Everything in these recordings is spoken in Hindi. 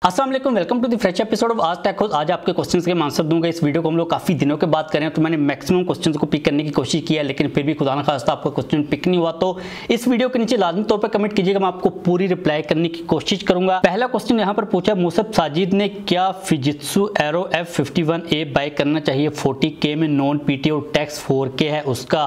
अस्सलाम वालेकुम, welcome to the fresh episode of Aaj tech. आज आपके क्वेश्चंस के आंसर दूंगा। इस वीडियो को हम लोग काफ़ी दिनों के बाद करें तो मैंने मैक्सिमम क्वेश्चंस को पिक करने की कोशिश की है, लेकिन फिर भी खुदा ना खास्ता आपका क्वेश्चन पिक नहीं हुआ तो इस वीडियो के नीचे लाजमी तौर पर कमेंट कीजिएगा, मैं आपको पूरी रिप्लाई करने की कोशिश करूंगा। पहला क्वेश्चन यहाँ पर पूछा मुसब साजिद ने, क्या फिजित्सु एरो F51A बाय करना चाहिए 40K में, नॉन पीटी और टैक्स 4K है उसका।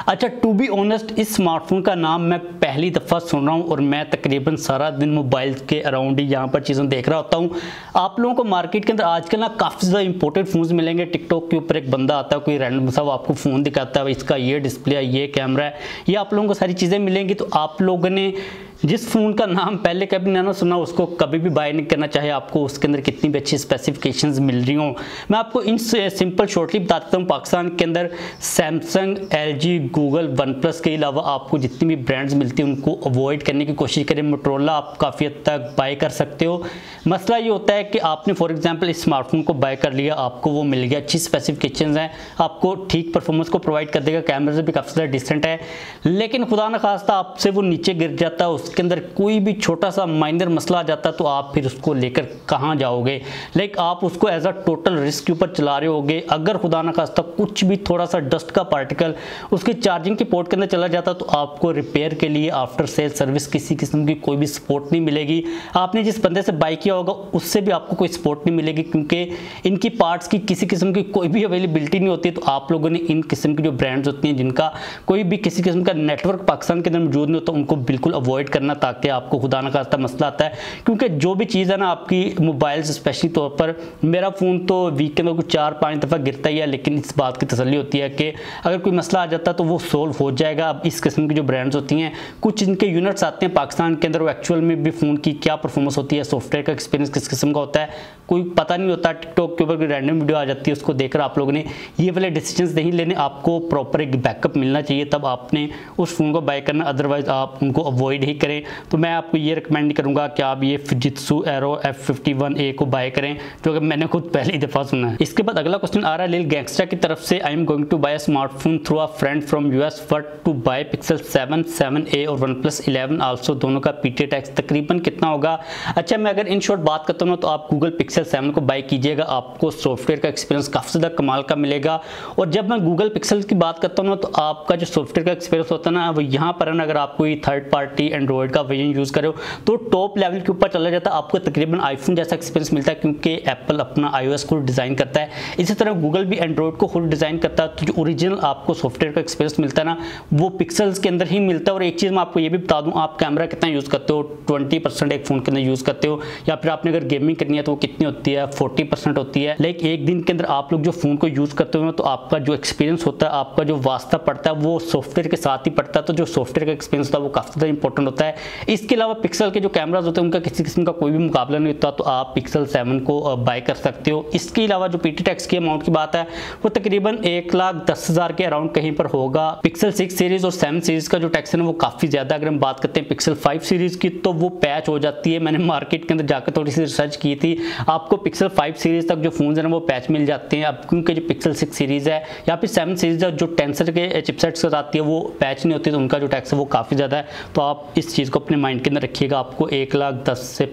अच्छा, टू बी ऑनेस्ट इस स्मार्टफोन का नाम मैं पहली दफ़ा सुन रहा हूँ और मैं तकरीबन सारा दिन मोबाइल के अराउंड ही यहाँ पर चीज़ें देख रहा होता हूँ। आप लोगों को मार्केट के अंदर आजकल ना काफ़ी ज़्यादा इंपोर्टेड फ़ोन्स मिलेंगे। टिकटॉक के ऊपर एक बंदा आता है, कोई रैंडम सा आपको फ़ोन दिखाता है, इसका ये डिस्प्ले है, ये कैमरा है, ये आप लोगों को सारी चीज़ें मिलेंगी। तो आप लोगों ने जिस फ़ोन का नाम पहले कभी ना सुना उसको कभी भी बाय नहीं करना, चाहे आपको उसके अंदर कितनी भी अच्छी स्पेसिफिकेशंस मिल रही हों। मैं आपको इन सिंपल शॉर्टली बता देता हूँ। पाकिस्तान के अंदर Samsung, LG, Google, one plus के अलावा आपको जितनी भी ब्रांड्स मिलती हैं उनको अवॉइड करने की कोशिश करें। मोटरोला आप काफ़ी हद तक बाय कर सकते हो। मसला ये होता है कि आपने फॉर एग्जांपल इस स्मार्टफोन को बाय कर लिया, आपको वो मिल गया, अच्छी स्पेसिफिकेशंस हैं, आपको ठीक परफॉर्मेंस को प्रोवाइड कर देगा, कैमरे से भी काफ़ी ज़्यादा डिसेंट है, लेकिन खुदा न खास्ता आपसे वो नीचे गिर जाता है, उसके अंदर कोई भी छोटा सा माइनर मसला आ जाता है तो आप फिर उसको लेकर कहाँ जाओगे। लाइक आप उसको एज अ टोटल रिस्क के ऊपर चला रहे होगे। अगर खुदा न खास्ता कुछ भी थोड़ा सा डस्ट का पार्टिकल उसकी चार्जिंग के पोर्ट के अंदर चला जाता तो आपको रिपेयर के लिए आफ्टर सेल सर्विस किसी किस्म की कोई भी सपोर्ट नहीं मिलेगी। आपने जिस बंदे से बाय किया होगा उससे भी आपको कोई सपोर्ट नहीं मिलेगी, क्योंकि इनकी पार्ट्स की किसी किस्म की कोई भी अवेलेबिलिटी नहीं होती। तो आप लोगों ने इन किस्म की जो ब्रांड्स होती हैं जिनका कोई भी किसी किस्म का नेटवर्क पाकिस्तान के अंदर मौजूद नहीं होता उनको बिल्कुल अवॉइड करना, ताकि आपको खुदा न खास्ता मसला आता है। क्योंकि जो भी चीज़ है ना आपकी मोबाइल स्पेशली तौर पर, मेरा फ़ोन तो वीक के अंदर कुछ 4-5 दफ़ा गिरता ही है, लेकिन इस बात की तसल्ली होती है कि अगर कोई मसला आ जाता है तो वो सोल्व हो जाएगा। अब इस किस्म की जो ब्रांड्स होती हैं, कुछ इनके यूनिट्स आते हैं पाकिस्तान के अंदर, वो एक्चुअल में भी फ़ोन की क्या परफॉर्मेंस होती है, सॉफ्टवेयर का एक्सपीरियंस किस किस्म का होता है, कोई पता नहीं होता। टिकटॉक के ऊपर कोई रैंडम वीडियो आ जाती है, उसको देखकर आप लोगों ने ये वाले डिसीजंस नहीं लेने। आपको प्रॉपर एक बैकअप मिलना चाहिए, तब आपने उस फ़ोन को बाय करना, अदरवाइज आप उनको अवॉइड ही करें। तो मैं आपको ये रिकमेंड नहीं करूँगा कि आप ये फिजित्सु एरो F51A को बाय करें, जो कि मैंने खुद पहली दफ़ा सुना है। इसके बाद अगला क्वेश्चन आ रहा है लिल गैंगस्टर की तरफ से, I am going to buy a smartphone through a friend from US but to buy Pixel 7, 7A और OnePlus 11 आल्सो, दोनों का पीटी टैक्स तकरीबन कितना होगा। अच्छा, मैं अगर इन शॉर्ट बात करता हूँ तो आप गूगल Pixel 7 को बाय कीजिएगा, आपको सॉफ्टवेयर का एक्सपीरियंस काफ़ी ज़्यादा कमाल का मिलेगा। और जब मैं गूगल पिक्सल की बात करता हूँ तो आपका जो सॉफ्टवेयर का एक्सपीरियंस होता है ना, वो यहाँ पर है ना, अगर आप कोई थर्ड पार्टी एंड्रॉइड का वर्जन यूज़ करो तो टॉप लेवल के ऊपर चला जाता है, आपको तकरीबन आईफोन जैसा एक्सपीरियंस मिलता है, क्योंकि एप्पल अपना iOS को डिज़ाइन करता है। इसी तरह गूगल भी एंड्रॉइड को खुद डिज़ाइन करता है। तो जो ओरिजिनल आपको सॉफ्टवेयर का एक्सपीरियंस मिलता है ना, वो पिक्सल्स के अंदर ही मिलता है। और एक चीज़ मैं आपको ये भी बता दूँ, आप कैमरा कितना यूज़ करते हो, 20% एक फ़ोन के अंदर यूज़ करते हो, या फिर आपने अगर गेमिंग करनी है तो वो कितनी होती है, 40% होती है। लाइक एक दिन के अंदर आप लोग जो फ़ोन को यूज़ करते हो तो आपका जो एक्सपीरियंस होता है, आपका जो वास्ता पड़ता है वो सॉफ्टवेयर के साथ ही पड़ता है। तो जो सॉफ्टवेयर का एक्सपीरियंस होता है वो काफ़ी ज़्यादा इंपॉर्टेंट होता है। इसके अलावा पिक्सल के जो कैमराज होते हैं उनका किसी किस्म का कोई भी मुकाबला नहीं होता, तो आप Pixel 7 को बाय कर सकते हो। इसके अलावा जो पीटी टैक्स की अमाउंट की बात है वो तकरीबन 1,10,000 के अराउंड कहीं पर होगा। Pixel 6 सीरीज़ और 7 सीरीज़ का जो टैक्स है ना वो काफ़ी ज़्यादा। अगर हम बात करते हैं Pixel 5 सीरीज़ की तो वो पैच हो जाती है। मैंने मार्केट के अंदर जाकर थोड़ी सी रिसर्च की थी, आपको Pixel 5 सीरीज़ तक जो फ़ोन है ना वो पैच मिल जाते हैं। अब क्योंकि जो Pixel 6 सीरीज़ है या फिर 7 सीरीज़ है, जो टेंसर के चिपसेट्स के साथ आती है वो पैच नहीं होती, तो उनका जो टैक्स है वो काफ़ी ज़्यादा है। तो आप इस चीज़ को अपने माइंड के अंदर रखिएगा, आपको 1,10,000 से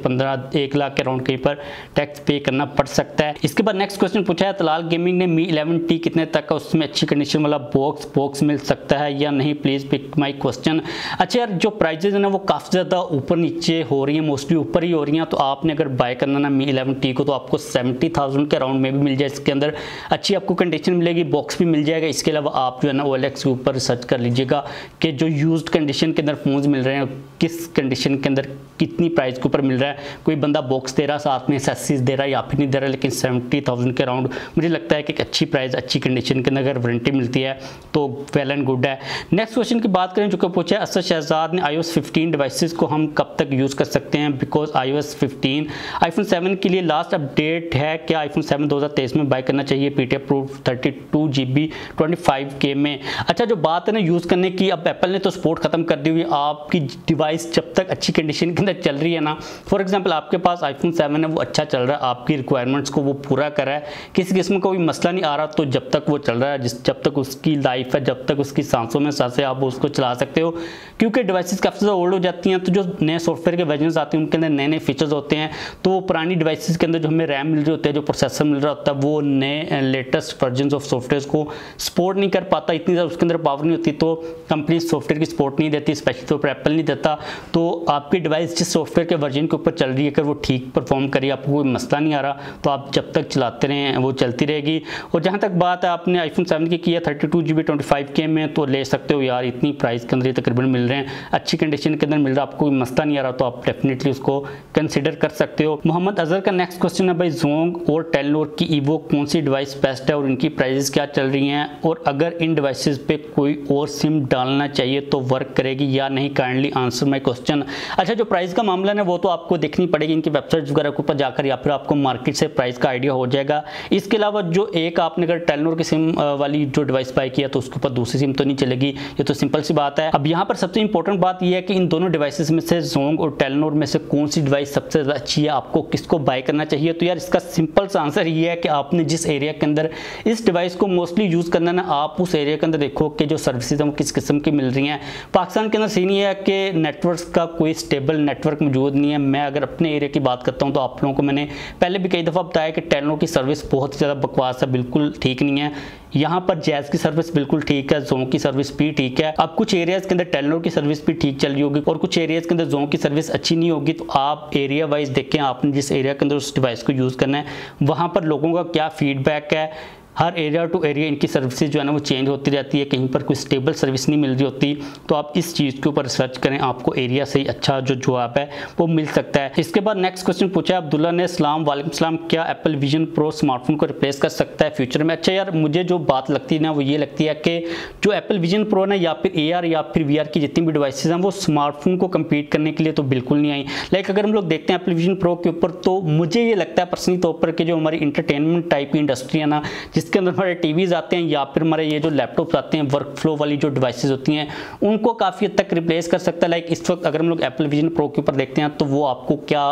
1 लाख के अराउंड कहीं पर टैक्स पे करना पड़ सकता है। इसके बाद नेक्स्ट क्वेश्चन पूछा है तलाल गेमिंग ने, Mi 11T कितने तक का, उसमें अच्छी कंडीशन वाला बॉक्स मिल सकता है या नहीं, प्लीज़ पिक माई क्वेश्चन। अच्छा यार, जो प्राइजेज है ना वो काफ़ी ज़्यादा ऊपर नीचे हो रही है, मोस्टली ऊपर ही हो रही हैं। तो आपने अगर बाय करना ना Mi 11T को तो आपको 70,000 के अराउंड में भी मिल जाए, इसके अंदर अच्छी आपको कंडीशन मिलेगी, बॉक्स भी मिल जाएगा। इसके अलावा आप जो है ना OLX के ऊपर रिसर्च कर लीजिएगा कि जो यूज्ड कंडीशन के अंदर फ़ोन मिल रहे हैं किस कंडीशन के अंदर कितनी प्राइस के ऊपर मिल रहा है। कोई बंदा बॉक्स दे रहा, साथ में एक्सेसरीज दे रहा है या फिर नहीं दे रहा, लेकिन 70,000 के अराउंड मुझे लगता है कि एक अच्छी प्राइस, अच्छी कंडीशन के अंदर अगर वारंटी मिलती है तो वेल एंड गुड है। नेक्स्ट क्वेश्चन की बात करें जो कि पूछा है असद शहजाद ने, iOS 15 डिवाइसेस को हम कब तक यूज़ कर सकते हैं, बिकॉज iOS 15 iPhone 7 के लिए लास्ट अपडेट है, क्या iPhone 7 2023 में बाय करना चाहिए, पीटी अप्रूव 32GB 25K में। अच्छा, जो बात है ना यूज़ करने की, अब एप्पल ने तो सपोर्ट खत्म कर दी हुई, आपकी डिवाइस डिवाइस जब तक अच्छी कंडीशन के अंदर चल रही है ना, फॉर एग्जांपल आपके पास आईफोन 7 है, वो अच्छा चल रहा है, आपकी रिक्वायरमेंट्स को वो पूरा कर रहा है, किसी किस्म का कोई मसला नहीं आ रहा, तो जब तक वो चल रहा है, जब तक उसकी लाइफ है, जब तक उसकी सांसों में सांसें, आप उसको चला सकते हो। क्योंकि डिवाइसेस काफ़ी ज़्यादा ओल्ड हो जाती हैं, तो जो नए सॉफ्टवेयर के वर्जन आते हैं उनके अंदर नए नए फीचर्स होते हैं, तो वो पुरानी डिवाइसेस के अंदर जो हमें रैम मिल रही होती है, जो प्रोसेसर मिल रहा होता है, वो नए लेटेस्ट वर्जन ऑफ सॉफ्टवेयर को सपोर्ट नहीं कर पाता, इतनी ज़्यादा उसके अंदर पावर नहीं होती, तो कंपनी सॉफ्टवेयर की सपोर्ट नहीं देती, स्पेशली तो एप्पल नहीं देता। तो आपकी डिवाइस जिस सॉफ्टवेयर के वर्जन के ऊपर चल रही है, अगर वो ठीक परफॉर्म करी, आपको कोई मसला नहीं आ रहा, तो आप जब तक चलाते रहें वो चलती रहेगी। और जहाँ तक बात है आपने आईफोन 7 की है 32GB 25K में, तो ले सकते हो यार, इतनी प्राइस के अंदर ये तकरीबन मिल रहे हैं, अच्छी कंडीशन के अंदर मिल रहा है, आपको कोई मसला नहीं आ रहा, तो आप डेफिनेटली उसको कंसिडर कर सकते हो। मोहम्मद अजहर का नेक्स्ट क्वेश्चन है भाई, जोंग और टेलनोर की ईवो कौन सी डिवाइस बेस्ट है और इनकी प्राइसेस क्या चल रही हैं, और अगर इन डिवाइसेस पे कोई और सिम डालना चाहिए तो वर्क करेगी या नहीं, काइंडली आंसर माय क्वेश्चन। अच्छा, जो प्राइस का मामला है वो तो आपको देखनी पड़ेगी इनकी वेबसाइट वगैरह के ऊपर जाकर, या फिर आपको मार्केट से प्राइस का आइडिया हो जाएगा। इसके अलावा जो एक आपने अगर टेलनोर की सिम वाली जो डिवाइस बाय किया तो उसके ऊपर दूसरी सिम तो नहीं चलेगी, ये तो सिंपल सी बात है। अब यहाँ पर सबसे इंपॉर्टेंट बात यह है कि इन दोनों डिवाइसेस में से जोंग और टेलनोर में से कौन सी डिवाइस सबसे ज़्यादा अच्छी है, आपको किसको बाय करना चाहिए। तो यार इसका सिंपल सा आंसर ये है कि आपने जिस एरिया के अंदर इस डिवाइस को मोस्टली यूज़ करना है ना, आप उस एरिया के अंदर देखो कि जो सर्विसेज हैं वो किस किस्म की मिल रही हैं। पाकिस्तान के अंदर सीन ये है कि नेटवर्क का कोई स्टेबल नेटवर्क मौजूद नहीं है। मैं अगर अपने एरिया की बात करता हूँ तो आप लोगों को मैंने पहले भी कई दफ़ा बताया कि टेलनोर की सर्विस बहुत ज़्यादा बकवास है, बिल्कुल ठीक नहीं है। यहाँ पर जैज़ की सर्विस बिल्कुल ठीक है, जोंग की सर्विस भी ठीक है। अब कुछ एरियाज़ के अंदर टेलनोर की सर्विस भी ठीक चल रही होगी और कुछ एरियाज़ के अंदर जोंग की सर्विस अच्छी नहीं होगी। तो आप एरिया वाइज देखें, आपने जिस एरिया के अंदर उस डिवाइस को यूज़ करना है वहाँ पर लोगों का क्या फीडबैक है। हर एरिया टू एरिया इनकी सर्विसेज जो है ना वो चेंज होती रहती है, कहीं पर कोई स्टेबल सर्विस नहीं मिल रही होती। तो आप इस चीज़ के ऊपर रिसर्च करें, आपको एरिया से ही अच्छा जो जवाब है वो मिल सकता है। इसके बाद नेक्स्ट क्वेश्चन पूछा है अब्दुल्ला ने, सलाम वालेकुम सलाम, क्या एप्पल विजन प्रो स्मार्टफोन को रिप्लेस कर सकता है फ्यूचर में। अच्छा यार, मुझे जो बात लगती है ना वो ये लगती है कि जो एप्पल विजन प्रो ना या फिर AR या फिर VR की जितनी भी डिवाइसेज हैं वो स्मार्टफोन को कम्पीट करने के लिए तो बिल्कुल नहीं आई। लाइक अगर हम लोग देखते हैं एप्पल विजन प्रो के ऊपर, तो मुझे ये लगता है पर्सनली तौर पर कि जो हमारी इंटरटेनमेंट टाइप की इंडस्ट्री है ना, जिसके अंदर हमारे टीवी आते हैं या फिर हमारे ये जो लैपटॉप्स आते हैं, वर्क फ्लो वाली जो डिवाइसेस होती हैं, उनको काफ़ी हद तक रिप्लेस कर सकता है। लाइक इस वक्त अगर हम लोग एप्पल विजन प्रो के ऊपर देखते हैं तो वो आपको क्या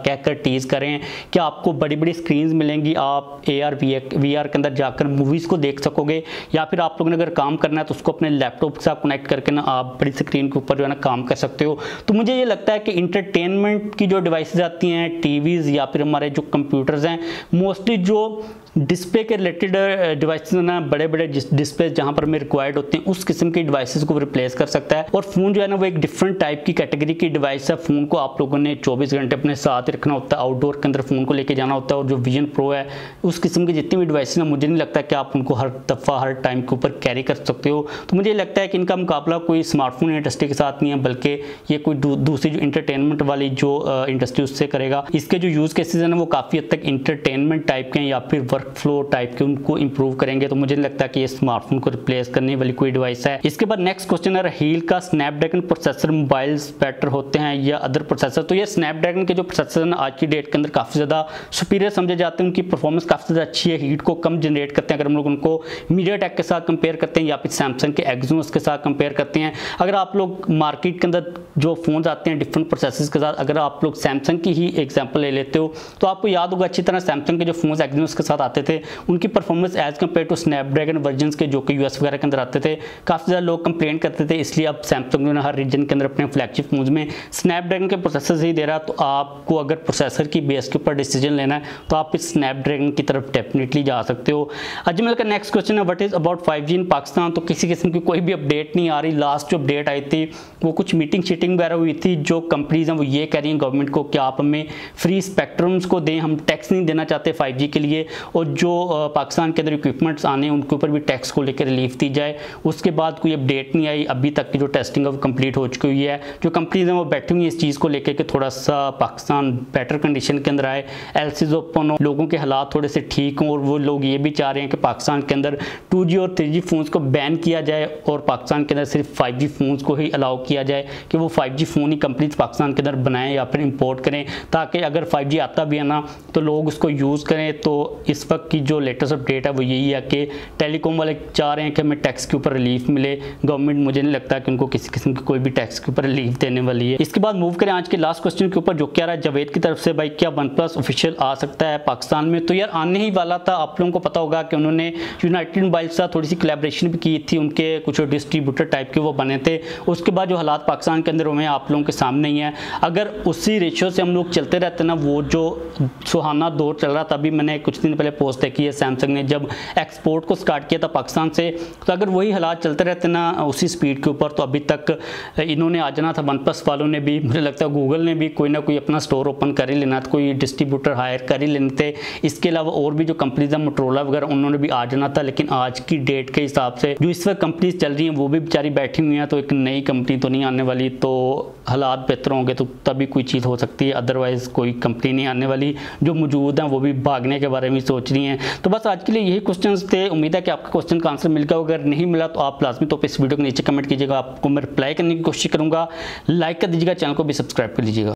कहकर टीज करें, क्या आपको बड़ी बड़ी स्क्रीन्स मिलेंगी, आप AR VR के अंदर जाकर मूवीज़ को देख सकोगे, या फिर आप लोगों ने अगर काम करना है तो उसको अपने लैपटॉप के साथ कनेक्ट करके ना आप बड़ी स्क्रीन के ऊपर जो है ना काम कर सकते हो। तो मुझे ये लगता है कि इंटरटेनमेंट की जो डिवाइसेज आती हैं, टीवीज़ या फिर हमारे जो कंप्यूटर्स हैं, मोस्टली जो डिस्प्ले के रिलेटेड डिवाइसेस ना, बड़े बड़े डिस्प्ले जहां पर हमें रिक्वायर्ड होते हैं, उस किस्म की डिवाइसेस को रिप्लेस कर सकता है। और फ़ोन जो है ना वो एक डिफरेंट टाइप की कैटेगरी की डिवाइस है। फ़ोन को आप लोगों ने 24 घंटे अपने साथ रखना होता है, आउटडोर के अंदर फ़ोन को लेके जाना होता है। और जो विजन प्रो है, उस किस्म की जितनी भी डिवाइस ना, मुझे नहीं लगता कि आप उनको हर दफ़ा हर टाइम के ऊपर कैरी कर सकते हो। तो मुझे लगता है कि इनका मुकाबला कोई स्मार्टफोन इंडस्ट्री के साथ नहीं है, बल्कि ये कोई दूसरी जो इंटरटेनमेंट वाली जो इंडस्ट्री उससे करेगा। इसके जो यूज़ केसेज हैं वो काफ़ी हद तक इंटरटेनमेंट टाइप के हैं या फिर वर्क फ्लो टाइप के, उनको इंप्रूव करेंगे। तो मुझे नहीं लगता कि ये स्मार्टफोन को रिप्लेस करने वाली कोई डिवाइस है। इसके बाद नेक्स्ट क्वेश्चन है, हील का स्नैपड्रैगन प्रोसेसर मोबाइल्स बेटर होते हैं या अदर प्रोसेसर। तो ये स्नैपड्रैगन के जो प्रोसेसर है आज की डेट के अंदर काफ़ी ज़्यादा सुपीरियर समझे जाते हैं, उनकी परफॉर्मेंस काफ़ी ज़्यादा अच्छी है, हीट को कम जनरेट करते हैं अगर हम लोग उनको मीडियाटेक के साथ कंपेयर करते हैं या फिर सैमसंग के एक्सोनस के साथ कंपेयर करते हैं। अगर आप लोग मार्केट के अंदर जो फ़ोन आते हैं डिफरेंट प्रोसेसर्स के साथ, अगर आप लोग सैमसंग की ही एग्जाम्पल ले लेते हो तो आपको याद होगा अच्छी तरह सैमसंग के जो फोन एक्सोनस के साथ आते थे उनकी performance as compared to Snapdragon version के जो कि US वगैरह के अंदर आते थे, काफ़ी ज़्यादा लोग कंप्लेंट करते थे। इसलिए अब सैमसंग ने हर रीजन के अंदर अपने फ्लैगशिप फोन में स्नैपड्रैगन के प्रोसेसर ही दे रहा है। तो आपको अगर प्रोसेसर की बेस के ऊपर डिसीजन लेना है तो आप इस स्नैपड्रैगन की तरफ डेफिनेटली जा सकते हो। अजमल का नेक्स्ट क्वेश्चन है, व्हाट इज अबाउट 5G इन पाकिस्तान। तो किसी किस्म की कोई भी अपडेट नहीं आ रही। लास्ट जो अपडेट आई थी वो कुछ मीटिंग शीटिंग वगैरह हुई थी। जो कंपनीज हैं वो ये कह रही हैं गवर्नमेंट को कि आप हमें फ्री स्पेक्ट्रम्स को दें, हम टैक्स नहीं देना चाहते 5G के लिए, और जो पाकिस्तान के अंदर इक्विपमेंट्स आने उनके ऊपर भी टैक्स को लेकर रिलीफ दी जाए। उसके बाद कोई अपडेट नहीं आई अभी तक की, जो टेस्टिंग है वो कंप्लीट हो चुकी हुई है। जो कंपनीज हैं वो बैठी हुई इस चीज़ को लेकर कि थोड़ा सा पाकिस्तान बेटर कंडीशन के अंदर आए, एलसीज ओपन हो, लोगों के हालात थोड़े से ठीक हों। और वो लोग ये भी चाह रहे हैं कि पाकिस्तान के अंदर 2G और 3G फ़ोन्स को बैन किया जाए और पाकिस्तान के अंदर सिर्फ 5G फ़ोन्स को ही अलाउ किया जाए, कि वो 5G फ़ोन ही कंपनीज पाकिस्तान के अंदर बनाएं या फिर इंपोर्ट करें, ताकि अगर 5G आता भी है ना तो लोग उसको यूज़ करें। तो इस वक्त की जो लेटेस्ट अपडेट अपडेट है वो यही है कि टेलीकॉम वाले चाह रहे हैं कि हमें टैक्स के ऊपर रिलीफ मिले। गवर्नमेंट मुझे नहीं लगता कि उनको किसी किस्म की कोई भी टैक्स के ऊपर रिलीफ देने वाली है। इसके बाद मूव करें आज के लास्ट क्वेश्चन के ऊपर, जो क्या रहा है जावेद की तरफ से, भाई क्या OnePlus ऑफिशियल आ सकता है पाकिस्तान में? तो यार आने ही वाला था। आप लोगों को पता होगा कि उन्होंने यूनाइटेड मोबाइल से थोड़ी सी कोलैबोरेशन भी की थी, उनके कुछ डिस्ट्रीब्यूटर टाइप के वो बने थे। उसके बाद जो हालात पाकिस्तान के अंदर हुए हैं आप लोगों के सामने ही है। अगर उसी रेशियो से हम लोग चलते रहते ना, वो जो सुहाना दौर चल रहा था, अभी मैंने कुछ दिन पहले पोस्ट देखी है सैमसंग ने जब एक्सपोर्ट को स्टार्ट किया था पाकिस्तान से, तो अगर वही हालात चलते रहते ना उसी स्पीड के ऊपर, तो अभी तक इन्होंने आ जाना था। OnePlus वालों ने भी, मुझे लगता है गूगल ने भी कोई ना कोई अपना स्टोर ओपन कर ही लेना था, कोई डिस्ट्रीब्यूटर हायर कर ही लेने थे। इसके अलावा और भी जो कंपनीज है मोटरोला वगैरह, उन्होंने भी आ जाना था। लेकिन आज की डेट के हिसाब से जो इस वक्त कंपनीज चल रही हैं वो भी बेचारी बैठी हुई हैं, तो एक नई कंपनी तो नहीं आने वाली। तो हालात बेहतर होंगे तो तभी कोई चीज़ हो सकती है, अदरवाइज़ कोई कंपनी नहीं आने वाली। जो मौजूद हैं वो भी भागने के बारे में सोच रही हैं। तो बस आज के लिए यही क्वेश्चंस थे। उम्मीद है कि आपका क्वेश्चन का आंसर मिल गया। अगर नहीं मिला तो आप लाजमी तौर पर इस वीडियो के नीचे कमेंट कीजिएगा, आपको मैं रिप्लाई करने की कोशिश करूँगा। लाइक कर दीजिएगा, चैनल को भी सब्सक्राइब कर लीजिएगा।